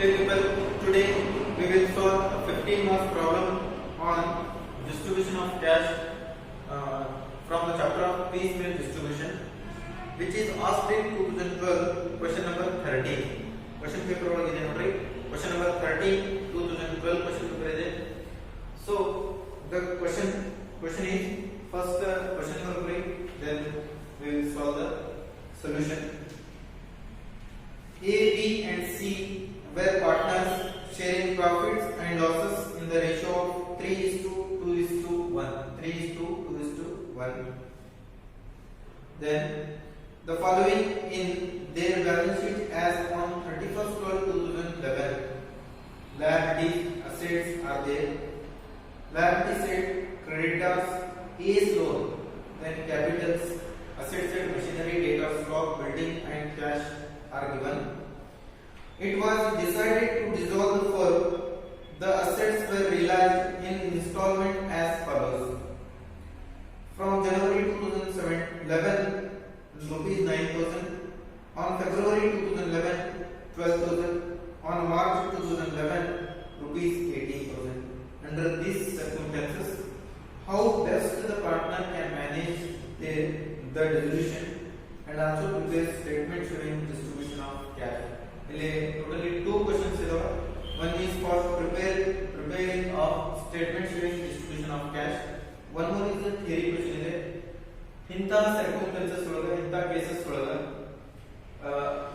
Okay people, today we will solve a 15 marks problem on distribution of cash from the chapter of piecemeal distribution, which is asked in 2012 question number 13. Question paper ಒಳಗಿದೆ ನೋಡ್ರಿ, question number 13 2012 question paper ಇದೆ. So the question is first question number 3, then we will solve the solution. A, B and C were partners sharing profits and losses in the ratio of 3:2:1. 3:2:1. Then the following in their balance sheet as on 31st/12/2011. Liabilities, assets are there. Liability side creditors, A's loan, then capitals, assets side machinery, data, stock, building and cash are given. It was decided to dissolve the firm. The assets were realized in installment as follows. From January 2011, rupees 9,000. On February 2011, 12,000. On March 2011, rupees 18,000. Under these circumstances, how best the partner can manage the dissolution and also prepare statement showing distribution of cash. Totally two questions here. One is for preparing of statement showing distribution of cash. One more is the theory question ಇದೆ. ಇಂತ circumstances ಒಳಗೆ ಇಂತ cases ಒಳಗೆ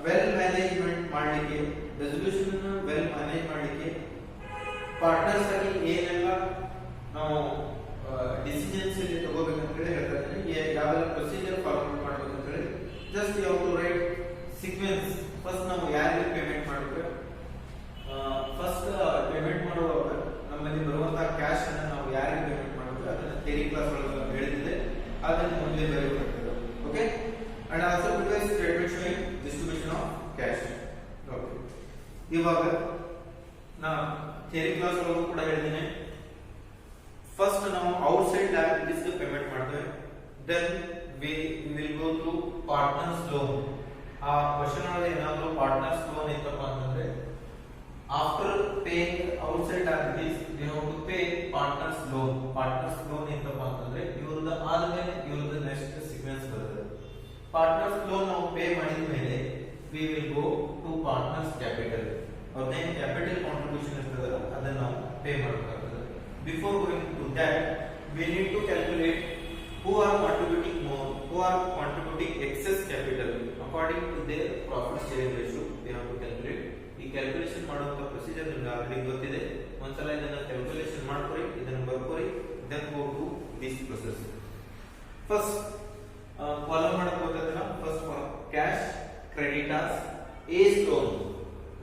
well management ಮಾಡಲಿಕ್ಕೆ resolution ಅನ್ನು well manage ಮಾಡಲಿಕ್ಕೆ partners ಆಗಿ ಏನೆಲ್ಲ ನಾವು ಡಿಸಿಷನ್ಸ್ ಇಲ್ಲಿ ತಗೋಬೇಕಂತ ಹೇಳಿ ಹೇಳ್ತಾರೆ. ಯಾವೆಲ್ಲ ಪ್ರೊಸೀಜರ್ ಫಾಲೋ ಮಾಡಬೇಕಂತ ಹೇಳಿ just you have to write sequence. First ನಾವು ಯಾರಿಗೆ ಪೇಮೆಂಟ್ ಮಾಡಬೇಕು, ಫಸ್ಟ್ ಪೇಮೆಂಟ್ ಮಾಡುವಾಗ ನಮ್ಮಲ್ಲಿ ಬರುವಂತಹ ಕ್ಯಾಶ್ ಅನ್ನು ನಾವು ಯಾರಿಗೆ ಪೇಮೆಂಟ್ ಮಾಡಬೇಕು ಅದನ್ನ ಥಿಯರಿ ಕ್ಲಾಸ್ ಒಳಗೆ ಹೇಳಿದ್ರೆ ಅದನ್ನು ಮುಂದೆ ಬರೆಯಬೇಕಾಗ್ತದೆ. Okay, and also prepare statement showing distribution of cash. Okay, ಇವಾಗ ನಾ ಥಿಯರಿ ಕ್ಲಾಸ್ ಒಳಗೂ ಕೂಡ ಹೇಳಿದ್ದೇನೆ. ಫಸ್ಟ್ ನಾವು ಔಟ್ಸೈಡ್ ಲಯಬಿಲಿಟೀಸ್ ಗೆ ಪೇಮೆಂಟ್ ಮಾಡ್ತೇವೆ. Then we will go to partners loan. ಆ ಕ್ವೆಶ್ಚನ್ ಒಳಗೆ ಏನಾದರೂ ಪಾರ್ಟ್ನರ್ಸ್ ಲೋನ್ ಇತ್ತಪ್ಪ ಅಂತಂದ್ರೆ after paying outside liabilities we have to pay partners loan. Partners loan ಇತ್ತಪ್ಪ ಅಂತಂದ್ರೆ ಇವ್ರದ್ದು ಆದ್ಮೇಲೆ ಇವ್ರದ್ದು ನೆಕ್ಸ್ಟ್ ಸೀಕ್ವೆನ್ಸ್ ಬರುತ್ತೆ. ಪಾರ್ಟ್ನರ್ಸ್ ಲೋನ್ ನಾವು ಪೇ ಮಾಡಿದ ಮೇಲೆ V will go to partners capital. ಅವ್ರದ್ದು ಏನು ಕ್ಯಾಪಿಟಲ್ ಕಾಂಟ್ರಿಬ್ಯೂಷನ್ ಇರ್ತದಲ್ಲ ಅದನ್ನ ನಾವು ಪೇ ಮಾಡಬೇಕಾಗ್ತದೆ. Before going to that we need to calculate who are contributing more, who are contributing excess capital according to their profit sharing ratio. We have to calculate. ಈ calculation ಮಾಡುವಂತ procedure ನಿಮಗೆ already ಗೊತ್ತಿದೆ. ಒಂದ್ಸಲ ಇದನ್ನ calculation ಮಾಡ್ಕೊಳ್ಳಿ, ಇದನ್ನ ಬರ್ಕೊಳ್ಳಿ, then go to this process. First column ಮಾಡಬೇಕಾದ್ರೆ first cash, creditors, A's loan,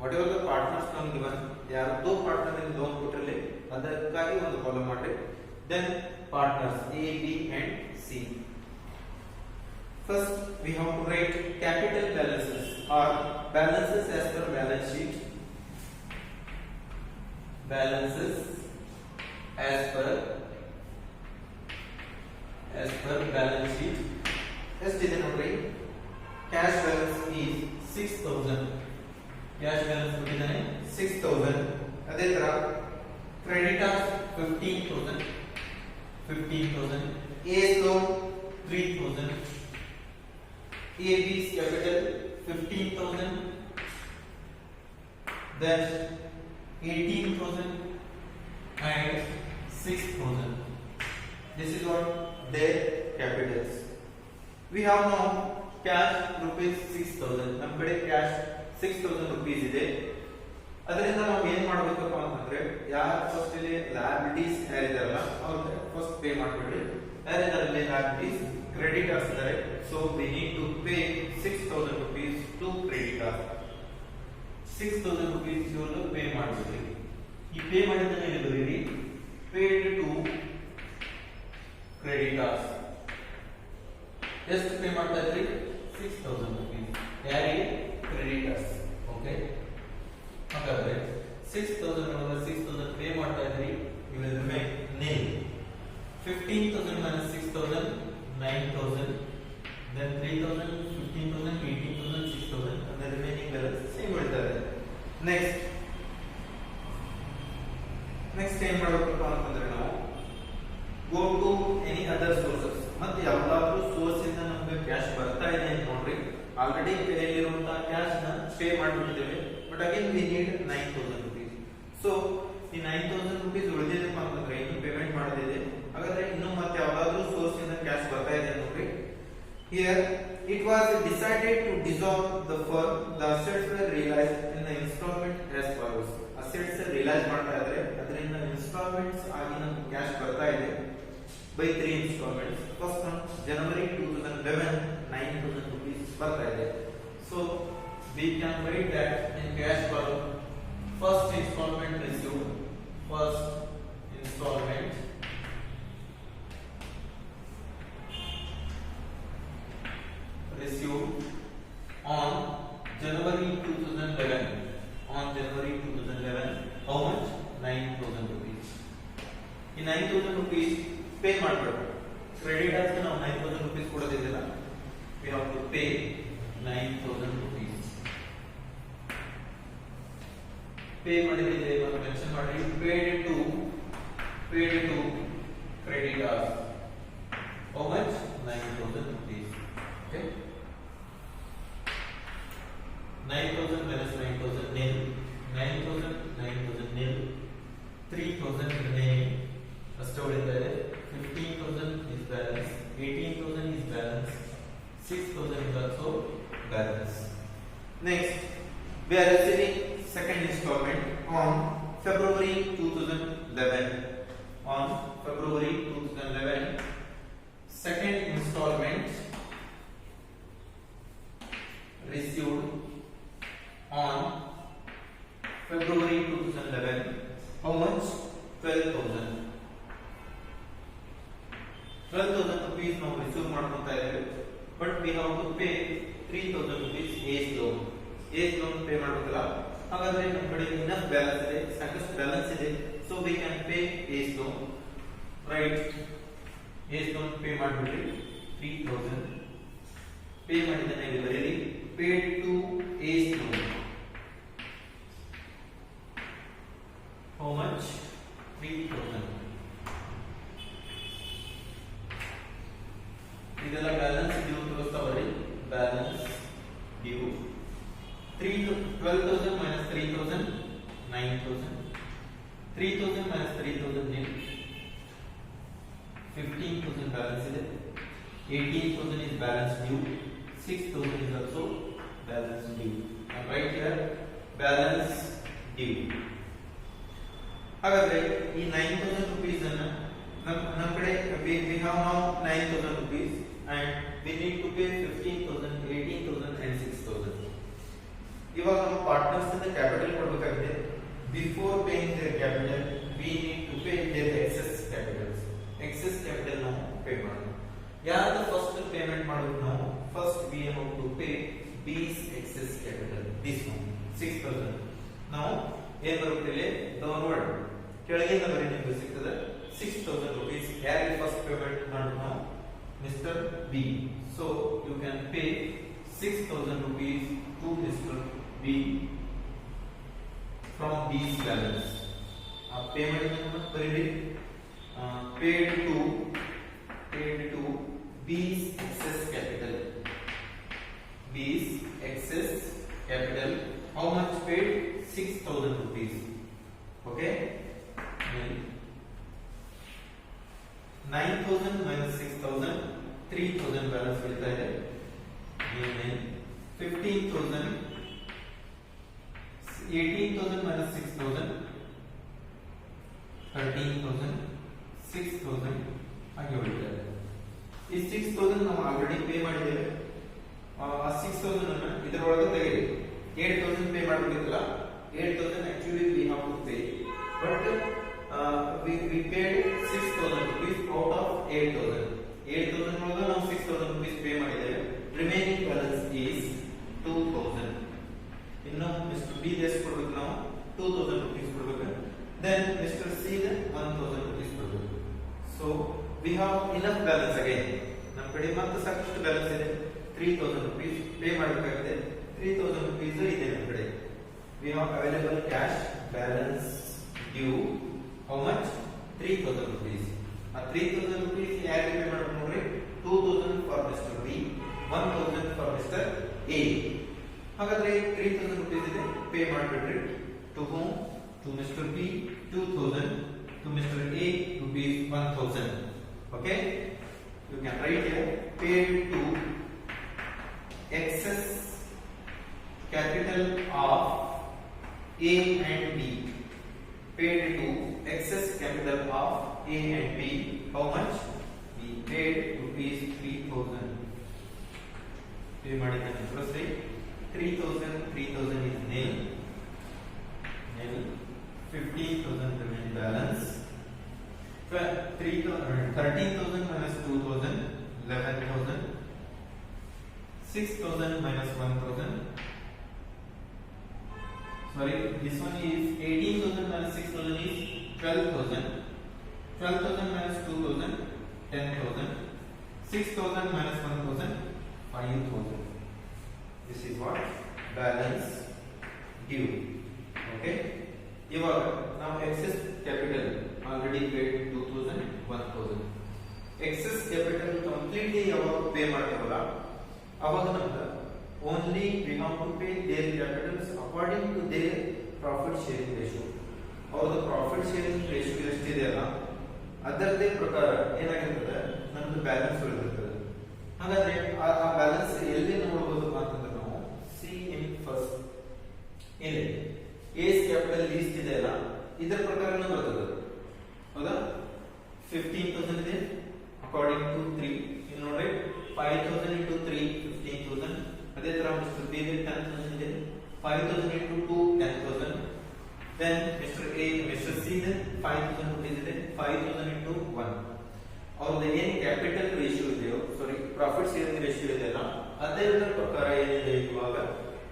whatever the partners loan given, ಯಾರದೋ ಪಾರ್ಟ್ನರ್ ಇಂದ ಲೋನ್ ಕೊಟ್ಟಿರಲಿ ಅದಕ್ಕಾಗಿ ಒಂದು ಕಾಲಮ್ ಮಾಡಿ. Then partners A, B and C. First we have to write capital balances or balances as per balance sheet. Balances as per balance sheet. Just is notary. Cash balance is 6,000. Cash balance ಕೊಟ್ಟಿದ್ದಾನೆ 6,000. ಅದೇ ತರ creditors 15,000. A's loan 3,000. AB's capital 15,000. Then 18,000 and 6,000. This is what their capitals. We have now cash rupees 6,000. ನಮ್ಮ ಕಡೆ cash 6,000 rupees ಇದೆ. ಅದರಿಂದ ನಾವು ಏನು ಮಾಡಬೇಕಪ್ಪ ಅಂತಂದ್ರೆ ಯಾರು ಫಸ್ಟ್ ಇಲ್ಲಿ ಲಯಬಿಲಿಟೀಸ್ ಯಾರಿದಾರಲ್ಲ ಅವ್ರಿಗೆ ಫಸ್ಟ್ ಪೇ ಮಾಡ್ಬಿಡ್ರಿ. ಯಾರಿದಾರಲ್ಲಿ ಲಯಬಿಲಿಟೀಸ್ ಕ್ರೆಡಿಟರ್ಸ್ ಇದ್ದಾರೆ. So we need to pay 6,000 rupees to creditors. 6,000 rupees ಇವ್ರಿಗೆ ಪೇ ಮಾಡ್ಬಿಡ್ರಿ. ಈ ಪೇ ಮಾಡಿದ್ದನ್ನ ಇಲ್ಲಿ ಬರೀರಿ, ಪೇಡ್ ಟು ಕ್ರೆಡಿಟರ್ಸ್. ಎಷ್ಟು ಪೇ ಮಾಡ್ತಾ ಇದ್ರಿ? 6,000 rupees ಯಾರಿಗೆ? ಕ್ರೆಡಿಟರ್ಸ್. ಓಕೆ, ಹಾಗಾದ್ರೆ 6,000 ಒಳಗೆ 6,000 ಪೇ ಮಾಡ್ತಾ ಇದ್ರಿ, you will remain nil. 15,000 minus 6,000 9,000, then 3,000 15,000 18,000 6,000 and the remaining balance same ಉಳಿತದೆ. Next but again we need 9000 rupees. So ಈ 9000 rupees ಉಳಿದಿದೆ ಅಂತಂದ್ರೆ ಇನ್ನು ಪೇಮೆಂಟ್ ಮಾಡೋದಿದೆ. ಹಾಗಾದ್ರೆ ಇನ್ನು ಮತ್ತೆ ಯಾವ್ದಾದ್ರು ಸೋರ್ಸ್ ಇಂದ ಕ್ಯಾಶ್ ಬರ್ತಾ ಇದೆ ನೋಡ್ರಿ. Here it was decided to dissolve the firm. The assets were realized in the installment as follows. Assets realize ಮಾಡ್ತಾ ಇದ್ರೆ ಅದರಿಂದ ಇನ್ಸ್ಟಾಲ್ಮೆಂಟ್ಸ್ ಆಗಿ ನಮಗೆ ಕ್ಯಾಶ್ ಬರ್ತಾ ಇದೆ by 3 installments. First one January 2011 9000 rupees ಬರ್ತಾ ಇದೆ. So we can write that in cash column first installment received, first installment received on January 2011. On January 2011, how much? 9000 rupees. In 9000 rupees pay ಮಾಡಬೇಕು. Creditors ನಾವು 9000 rupees ಕೊಡೋದಿಲ್ಲ. We have to pay 9000 rupees. Pay ಮಾಡಿದ್ರೆ ಇವಾಗ mention ಮಾಡಿ paid to creditors. How much? 9000 rupees. Okay. 9000 minus 9000 nil. 9000 nil. 3000 remaining. First ಉಳಿತಾ ಇದೆ. 15000 is balance. 18000 is balance. 6000 is also balance. Next, we are receiving second installment on February 2011. On February 2011, second installment received on February 2011. How much? 12,000. 12,000 rupees ನಾವು receive ಮಾಡ್ಕೊತಾ ಇದ್ದೇವೆ. But we have to pay 3,000 rupees age loan. Age loan pay ಮಾಡಬೇಕಲ್ಲ. ಹಾಗಾದ್ರೆ ನಮ್ಮ ಕಡೆ enough balance ಇದೆ, ಸಾಕಷ್ಟು balance ಇದೆ. So we can pay A's loan. Right? A's loan pay ಮಾಡಿಬಿಡ್ರಿ 3,000. ಪೇ ಮಾಡಿದ್ದಾನೆ ಇಲ್ಲಿ ಬರೀರಿ. Paid to age loan. How much? 3,000. ಇದೆಲ್ಲ ಬ್ಯಾಲೆನ್ಸ್ ಡ್ಯೂ ತೋರಿಸ್ತಾವ್ರಿ. Balance due 12,000 minus 3,000 9,000. 3,000 minus 3,000 nil. 15,000 balance ಇದೆ. 18,000 is balance due. 6,000 is also balance due. And right here balance due. ಹಾಗಾದ್ರೆ ಈ 9000 rupees ಅನ್ನು ನಮ್ಮ ಕಡೆ we have now 9000 rupees and we need to pay 15,000, 18,000 and 6,000. ಇವಾಗ ನಮ್ಮ partners ಇಂದ ಕ್ಯಾಪಿಟಲ್ ಕೊಡಬೇಕಾಗಿದೆ. Before paying their capital we need to pay their excess capitals. Excess capital ನಾವು ಪೇ ಮಾಡೋಣ. ಯಾರು ಫಸ್ಟ್ ಪೇಮೆಂಟ್ ಮಾಡೋದು ನಾವು? First we have to pay B's excess capital. This one 6,000. ನಾವು ಏನು ಬರುತ್ತೆ ಡೌನ್ವರ್ಡ್ ಕೆಳಗಿಂದ ಬರೀ ನಿಮಗೆ ಸಿಗ್ತದೆ 6,000 rupees. ಯಾರಿಗೆ ಫಸ್ಟ್ ಪೇಮೆಂಟ್ ಮಾಡೋದು ನಾವು? Mister B. So you can pay 6,000 rupees to Mr. B from B's balance. ಆ ಪೇಮೆಂಟ್ ಅನ್ನು ಬರೀರಿ. paid to B's excess capital. B's excess capital. How much paid? 6,000 rupees. Okay. 9,000 minus 6,000 3,000 balance ಉಳಿತಾ ಇದೆ. 15,000 18,000 minus 6,000 13,000 6,000 ಹಾಗೆ ಉಳಿತಾ ಇದೆ. ಈ 6,000 ನಾವು ಆಲ್ರೆಡಿ ಪೇ ಮಾಡಿದ್ದೇವೆ. ಆ 6,000 ಅನ್ನು ಇದರೊಳಗೆ ತೆಗೆಯಿರಿ. 8,000 ಪೇ ಮಾಡಬೇಕಿಲ್ಲ. 8,000 actually we have to pay, but we paid 6,000 rupees out of 8,000. 8,000 ಒಳಗೆ ನಾವು 6,000 rupees ಪೇ ಮಾಡಿದ್ದೇವೆ. Remaining balance is 2,000. ಇನ್ನು ಮಿಸ್ಟರ್ ಬಿ ಎಷ್ಟು ಕೊಡಬೇಕು ನಾವು? 2,000 rupees ಕೊಡಬೇಕು. Then Mr. C 1,000 rupees ಕೊಡಬೇಕು. So we have enough balance again. ನಮ್ಮ ಕಡೆ ಮತ್ತೆ ಸಾಕಷ್ಟು ಬ್ಯಾಲೆನ್ಸ್ ಇದೆ. 3,000 rupees ಪೇ ಮಾಡಬೇಕಾಗಿದೆ. 3,000 rupees ಇದೆ ನಮ್ಮ ಕಡೆ. We have available cash balance due. How much? 3,000 rupees. ಆ 3,000 rupees ಯಾರಿಗೆ ಪೇ ಮಾಡಬೇಕು ನೋಡ್ರಿ? 2,000 for Mr. B, 1,000 for Mr. A. ಹಾಗಾದ್ರೆ 3000 rupees ಇದೆ, ಪೇ ಮಾಡಿಬಿಡ್ರಿ. To whom, to mister P 2000, to mister A rupees 1000. Okay, you can write here paid to excess capital of A and B. Paid to excess capital of A and B. How much? We paid rupees 3000. Pay ಮಾಡಿದ್ದಾನೆ. Firstly 3000 is nil. 15,000 remain balance. 13,000 minus 2,000, 11,000. 6,000 minus 1,000. Sorry, this one is 18,000 minus 6,000 is 12,000. 12,000 minus 2,000, 10,000. 6,000 minus 1,000, 5,000. This is what balance due. Okay. ಇವಾಗ ನಾವು excess capital already paid 2000, 1000. Excess capital completely ಯಾವಾಗ pay ಮಾಡ್ತೀವಲ್ಲ ಅವಾಗ ನಮ್ಗೆ only we have to pay their capitals according to their profit sharing ratio. ಅವ್ರದ್ದು profit sharing ratio ಎಷ್ಟಿದೆ ಅಲ್ಲ ಅದರದೇ ಪ್ರಕಾರ ಏನಾಗಿರ್ತದೆ ನಮ್ದು ಬ್ಯಾಲೆನ್ಸ್ ಉಳಿದಿರ್ತದೆ. ಹಾಗಾದ್ರೆ ಆ ಬ್ಯಾಲೆನ್ಸ್ ಎಲ್ಲಿ ನೋಡಬಹುದು ಅಂತಂದ್ರೆ ನಾವು ಸಿ ಇನ್ ಫಸ್ಟ್ ಇಲ್ಲಿ ಏಸ್ ಕ್ಯಾಪಿಟಲ್ ಲೀಸ್ಟ್ ಇದೆ ಅಲ್ಲ ಇದರ ಪ್ರಕಾರನೇ ಬರ್ತದೆ. ಹೌದಾ, 15,000 ಇದೆ ಅಕಾರ್ಡಿಂಗ್ ಟು 3. ಇಲ್ಲಿ ನೋಡ್ರಿ 5,000 into 3 15,000. ಅದೇ ತರ ಮಿಸ್ಟರ್ ಬಿ ಇದೆ 10,000 ಇದೆ. 5,000 into 2 10,000. Then ಮಿಸ್ಟರ್ ಸಿ ಇದೆ 5,000 rupees ಇದೆ. 5,000 into 1. ಅವ್ರದ್ದು ಏನು ಕ್ಯಾಪಿಟಲ್ ರೇಷಿಯೋ ಇದೆಯೋ ಸಾರಿ ಪ್ರಾಫಿಟ್ ಶೇರಿಂಗ್ ರೇಷಿಯೋ ಇದೆ ಅಲ್ಲ ಅದರ ಪ್ರಕಾರ ಏನಿದೆ ಇವಾಗ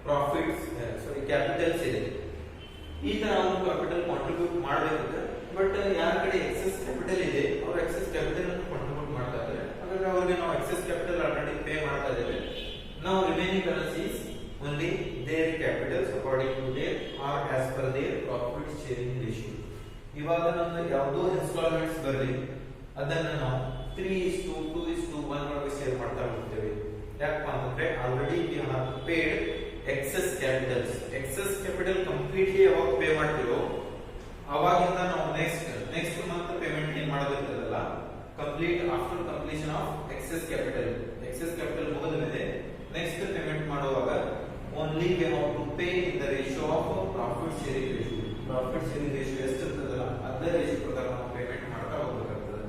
ಪ್ರಾಫಿಟ್ಸ್ ಸಾರಿ ಕ್ಯಾಪಿಟಲ್ಸ್ ಇದೆ. ಈ ತರ ಅವರು ಕ್ಯಾಪಿಟಲ್ ಕಾಂಟ್ರಿಬ್ಯೂಟ್ ಮಾಡಬೇಕಿದೆ. ಬಟ್ ಯಾರ ಕಡೆ ಎಕ್ಸೆಸ್ ಕ್ಯಾಪಿಟಲ್ ಇದೆ ಅವರು ಎಕ್ಸೆಸ್ ಕ್ಯಾಪಿಟಲ್ ಅನ್ನು ಕಾಂಟ್ರಿಬ್ಯೂಟ್ ಮಾಡ್ತಾ ಇದ್ದಾರೆ. ಹಾಗಾಗಿ ಅವರಿಗೆ ನಾವು ಎಕ್ಸೆಸ್ ಕ್ಯಾಪಿಟಲ್ ಆಲ್ರೆಡಿ ಪೇ ಮಾಡ್ತಾ ಇದ್ದೇವೆ. ನಾವು remaining balance is only their capitals according to their or as per their profit sharing ratio. ಇವಾಗ ನಮ್ದು ಯಾವುದೋ ಇನ್ಸ್ಟಾಲ್ಮೆಂಟ್ಸ್ ಬರಲಿ ಅದನ್ನ ನಾವು 3:2:1 ಒಳಗೆ ಶೇರ್ ಮಾಡ್ತಾ ಹೋಗ್ತೇವೆ. ಯಾಕಪ್ಪ ಅಂತಂದ್ರೆ already we have paid excess capitals. Excess capital completely ಯಾವಾಗ ಪೇ ಮಾಡ್ತೀವೋ ಅವಾಗಿಂದ ನಾವು ನೆಕ್ಸ್ಟ್ ಮಂತ್ ಪೇಮೆಂಟ್ ಏನ್ ಮಾಡೋದಿರ್ತದಲ್ಲ complete after completion of excess capital ಮುಗಿದ ಮೇಲೆ ನೆಕ್ಸ್ಟ್ ಪೇಮೆಂಟ್ ಮಾಡುವಾಗ only we have to pay in the ratio of profit sharing ratio. Profit sharing ratio ಎಷ್ಟಿರ್ತದಲ್ಲ ಅದೇ ರೇಷಿಯೋ ಪ್ರಕಾರ ನಾವು ಪೇಮೆಂಟ್ ಮಾಡ್ತಾ ಹೋಗಬೇಕಾಗ್ತದೆ.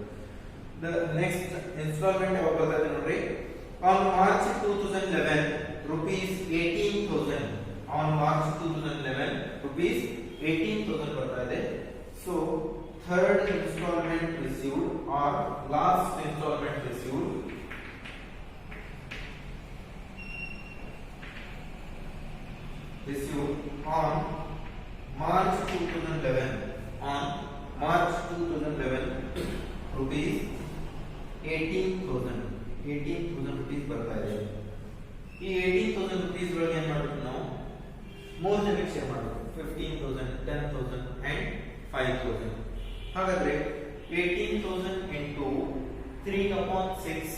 ದ ನೆಕ್ಸ್ಟ್ ಇನ್ಸ್ಟಾಲ್ಮೆಂಟ್ ಯಾವಾಗ ಬರ್ತದೆ ನೋಡ್ರಿ, on March 2011 rupees 18,000. On March 2011 rupees 18,000 ಬರ್ತಾ ಇದೆ. So third installment received or last installment received on March 2011. On March 2011 rupees 18,000 rupees ಬರ್ತಾ ಇದೆ. ಈ 18,000 rupees ಒಳಗೆ ಏನು ಮಾಡಬೇಕು ನಾವು 3 ಜನಕ್ಕೆ ಶೇರ್ ಮಾಡಬೇಕು. 15,000, 10,000 and 5,000. ಹಾಗಾದ್ರೆ 18,000 into 3/6,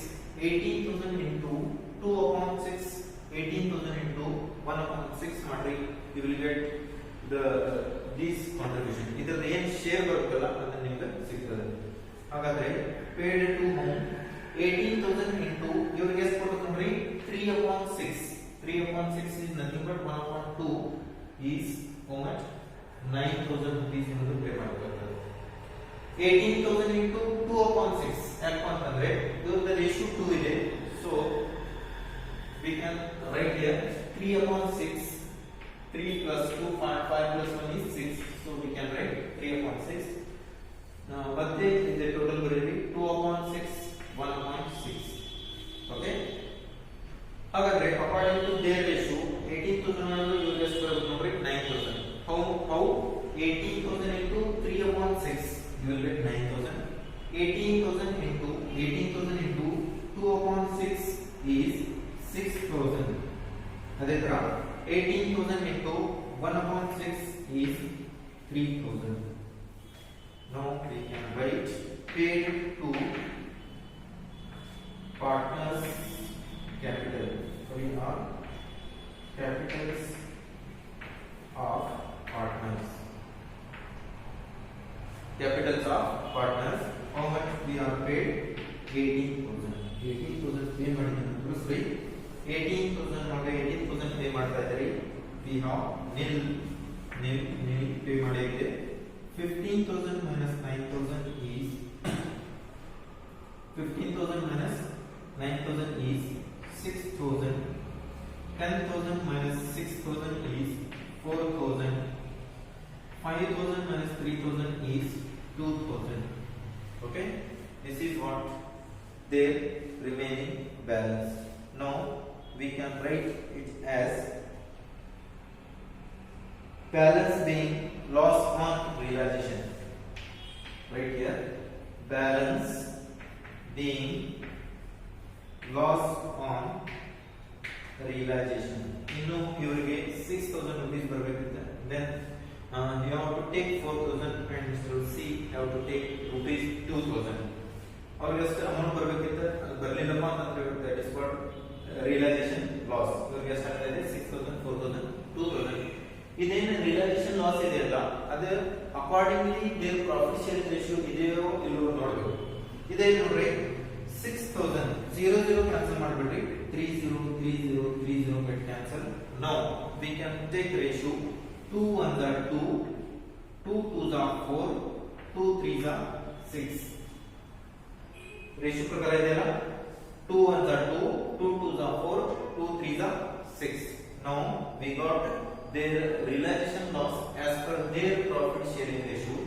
18,000 into 2/6, 18,000 into 1/6 ಮಾಡ್ರಿ. You will get this contribution. ಇದರ ಏನು ಶೇರ್ ಬರುತ್ತಲ್ಲ ಅದನ್ನ ನಿಮಗೆ ಸಿಗ್ತದೆ. ಹಾಗಾದ್ರೆ paid to whom 18,000 into ಇವರಿಗೆ ಎಷ್ಟು ಕೊಡ್ಬೇಕು ನೋಡ್ರಿ 3/6. 3/6 is nothing but 1/2 is how much 9,000 rupees ಎಂದು ಪೇ ಮಾಡಬೇಕಾಗುತ್ತದೆ. 18,000 into 2/6 ಯಾಕಪ್ಪ ಅಂತಂದ್ರೆ ಇವ್ರದ ರೇಷಿಯೋ 2 ಇದೆ. So we can write here 3/6. 3 plus 2 5 plus 1 is 6. So we can write 3/6. ಮತ್ತೆ ಇದೆ ಟೋಟಲ್ ಬರೀರಿ 2/6 1/6. Okay. ಹಾಗಾದ್ರೆ ಅಕಾರ್ಡಿಂಗ್ ಟು ದೇರ್ ರೇಷಿಯೋ 18,000 ಅನ್ನು ಇವ್ರಿಗೆ ಎಷ್ಟು ಬರುತ್ತೆ ನೋಡ್ರಿ 9,000. how 18,000 into 3/6 you will get 9,000. 18,000 into 2/6 is 6,000. ಅದೇ ತರ 18,000 into 1/6 is 3,000. Now we can write paid to partners capital. So we have capitals capitals of partners. How much we are paid? 18,000. 18,000 pay ಮಾಡಿದ್ರು ಸರಿ. 18,000 ನಾವು 18,000 ಪೇ ಮಾಡ್ತಾ ಇದ್ದೀರಿ. We have nil pay ಮಾಡಿದೆ. 15,000 minus 9,000 is 15,000 minus 9,000 is 6,000. 10,000 minus 6,000 is 4,000. 5,000 minus 3,000 is 2,000. Okay, this is what their remaining balance. Now we can write it as balance being loss on realization. Right here, balance being loss on realization. ಇನ್ನು ಇವರಿಗೆ 6,000 rupees ಬರಬೇಕಿದೆ. Then you have to take 4,000 and Mr. C have to take rupees 2,000. ಅವ್ರಿಗೆ ಎಷ್ಟು amount ಬರಬೇಕಿದೆ ಅದು ಬರಲಿಲ್ಲಪ್ಪ ಅಂತಂದ್ರೆ that is what realization loss. ಇವರಿಗೆ ಎಷ್ಟು ಆಗ್ತಾ ಇದೆ 6,000, 4,000, 2,000. ಇದೇನು ರಿಯಲೈಸೇಷನ್ ಲಾಸ್ ಇದೆ ಅಲ್ಲ ಅದು accordingly their profit sharing ratio ಇದೆಯೋ ಇಲ್ಲವೋ ನೋಡಬೇಕು. ಇದೆ ನೋಡ್ರಿ 6,000 0 ಕ್ಯಾನ್ಸಲ್ ಮಾಡಿಬಿಡ್ರಿ 30 get cancel. Now we can take ratio 2 1s are 2, 2 2s are 4, 2 3s are 6. Ratio ಪ್ರಕಾರ ಇದೆಯಲ್ಲ 2 1s are 2, 2 2s are 4, 2 3s are 6. Now we got their realization loss as per their profit sharing ratio.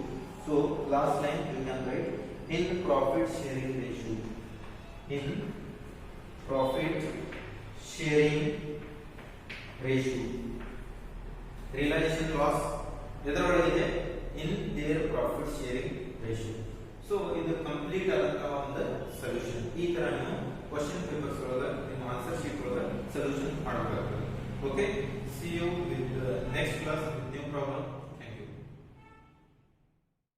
So last line you can write in profit sharing ratio. In profit sharing ratio. Realization loss ಎದರೊಳಗಿದೆ in their profit sharing ratio. So ಇದು complete ಆದಂತಹ ಒಂದು solution. ಈ ತರ ನೀವು question papers ಒಳಗೆ ನಿಮ್ಮ answer sheet ಒಳಗೆ solution ಮಾಡಬೇಕಾಗ್ತದೆ. Okay, see you with the next class with new problem.